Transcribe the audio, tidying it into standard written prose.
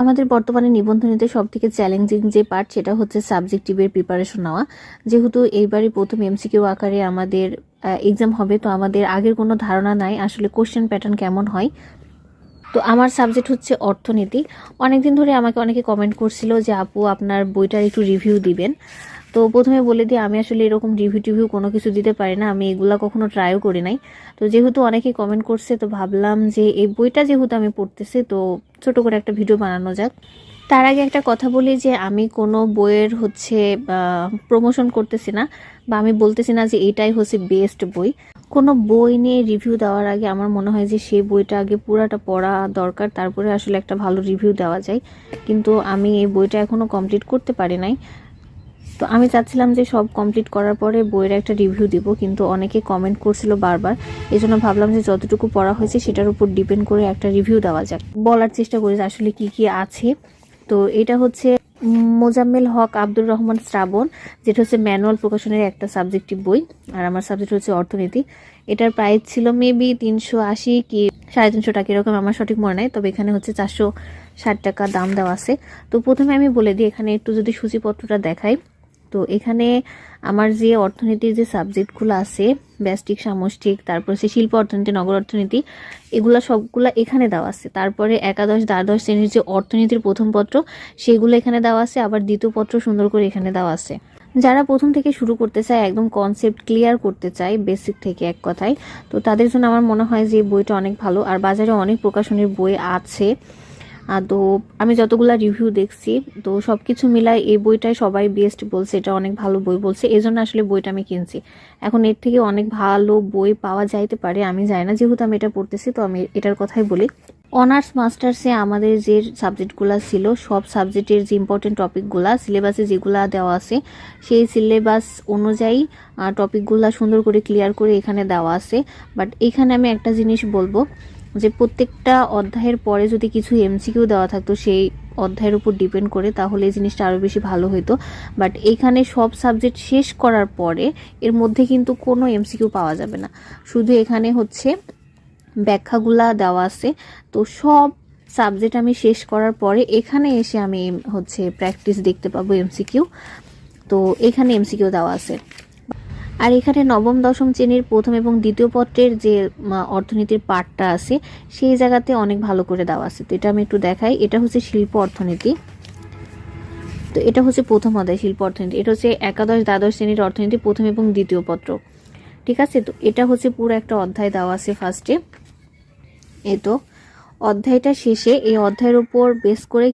আমাদের বর্তমানে নিবন্ধনীতে সবথেকে চ্যালেঞ্জিং যে পার্ট সেটা হচ্ছে সাবজেক্টিভের প্রিপারেশন নেওয়া। যেহেতু এইবারই প্রথম এমসিকিউ আকারে আমাদের এক্সাম হবে, তো আমাদের আগের কোনো ধারণা নাই আসলে কোশ্চেন প্যাটার্ন কেমন হয়। তো আমার সাবজেক্ট হচ্ছে অর্থনীতি। অনেকদিন ধরে আমাকে অনেকে কমেন্ট করছিল যে আপু আপনার বইটার একটু রিভিউ দিবেন। তো প্রথমে বলে দিই আমি আসলে এরকম রিভিউ কোনো কিছু দিতে পারি না, আমি এগুলা কখনো ট্রাইও করি নাই। তো যেহেতু অনেকে কমেন্ট করছে তো ভাবলাম যে এই বইটা যেহেতু আমি পড়তেছি তো ছোট করে একটা ভিডিও বানানো যাক। তার আগে একটা কথা বলি যে আমি কোনো বইয়ের হচ্ছে প্রমোশন করতেছি না, বা আমি বলতেছি না যে এটাই হচ্ছে বেস্ট বই। কোনো বই নিয়ে রিভিউ দেওয়ার আগে আমার মনে হয় যে সেই বইটা আগে পুরাটা পড়া দরকার, তারপরে আসলে একটা ভালো রিভিউ দেওয়া যায়। কিন্তু আমি এই বইটা এখনও কমপ্লিট করতে পারি নাই। তো আমি চাচ্ছিলাম যে সব কমপ্লিট করার পরে বইয়ের একটা রিভিউ দিব, কিন্তু অনেকে কমেন্ট করছিল বারবার, এই জন্য ভাবলাম যে যতটুকু পড়া হয়েছে সেটার উপর ডিপেন্ড করে একটা রিভিউ দেওয়া যাক। বলার চেষ্টা করি যে আসলে কি কি আছে। তো এটা হচ্ছে মোজাম্মেল হক আব্দুর রহমান শ্রাবণ, যেটা হচ্ছে ম্যানুয়াল প্রকাশনের একটা সাবজেক্টিভ বই, আর আমার সাবজেক্ট হচ্ছে অর্থনীতি। এটার প্রাইস ছিল মেবি 380 কি 350 টাকা এরকম, আমার সঠিক মনে নাই, তবে এখানে হচ্ছে 460 টাকা দাম দেওয়া আছে। তো প্রথমে আমি বলে দিই, এখানে একটু যদি সূচিপত্রটা দেখাই, তো এখানে আমার যে অর্থনীতির যে সাবজেক্টগুলো আছে, ব্যষ্টিক সামষ্টিক, তারপর হচ্ছে শিল্প অর্থনীতি, নগর অর্থনীতি, এগুলা সবগুলা এখানে দেওয়া আছে। তারপরে একাদশ দ্বাদশ শ্রেণীর যে অর্থনীতির প্রথম পত্র সেগুলো এখানে দেওয়া আছে, আবার দ্বিতীয় পত্র সুন্দর করে এখানে দেওয়া আছে। যারা প্রথম থেকে শুরু করতে চায়, একদম কনসেপ্ট ক্লিয়ার করতে চায় বেসিক থেকে এক কথায়, তো তাদের জন্য আমার মনে হয় যে বইটা অনেক ভালো। আর বাজারে অনেক প্রকাশনের বই আছে। তো আমি যতগুলা রিভিউ দেখছি তো সব কিছু মিলাই এই বইটাই সবাই বেস্ট বলছে, এটা অনেক ভালো বই বলছে, এই জন্য আসলে বইটা আমি কিনছি। এখন এর থেকে অনেক ভালো বই পাওয়া যাইতে পারে, আমি জানি না, যেহেতু আমি এটা পড়তেছি তো আমি এটার কথাই বলি। অনার্স মাস্টার্সে আমাদের যে সাবজেক্টগুলো ছিল, সব সাবজেক্টের যে ইম্পর্টেন্ট টপিকগুলা সিলেবাসে যেগুলা দেওয়া আছে সেই সিলেবাস অনুযায়ী টপিকগুলা সুন্দর করে ক্লিয়ার করে এখানে দেওয়া আছে। বাট এখানে আমি একটা জিনিস বলবো যে প্রত্যেকটা অধ্যায়ের পরে যদি কিছু এমসিকিউ দেওয়া থাকতো সেই অধ্যায়ের উপর ডিপেন্ড করে, তাহলে এই জিনিসটা আরও বেশি ভালো হতো। বাট এখানে সব সাবজেক্ট শেষ করার পরে এর মধ্যে কিন্তু কোনো এমসিকিউ পাওয়া যাবে না, শুধু এখানে হচ্ছে ব্যাখ্যাগুলা দেওয়া আছে। তো সব সাবজেক্ট আমি শেষ করার পরে এখানে এসে আমি হচ্ছে প্র্যাকটিস দেখতে পাবো এমসিকিউ। তো এখানে এমসিকিউ দেওয়া আছে। আর এখানে নবম দশম শ্রেণীর প্রথম এবং দ্বিতীয় পত্রের যে অর্থনীতির পার্টটা আছে সেই জায়গাতে অনেক ভালো করে দেওয়া আছে। তো এটা আমি একটু দেখাই, এটা হচ্ছে শিল্প অর্থনীতি। তো এটা হচ্ছে প্রথম অধ্যায় শিল্প অর্থনীতি, এটা হচ্ছে একাদশ দ্বাদশ শ্রেণীর অর্থনীতি প্রথম এবং দ্বিতীয় পত্র, ঠিক আছে। তো এটা হচ্ছে পুরো একটা অধ্যায় দেওয়া আছে ফার্স্টে। তো অধ্যায়টা শেষে এই অধ্যায়ের উপর বেস করে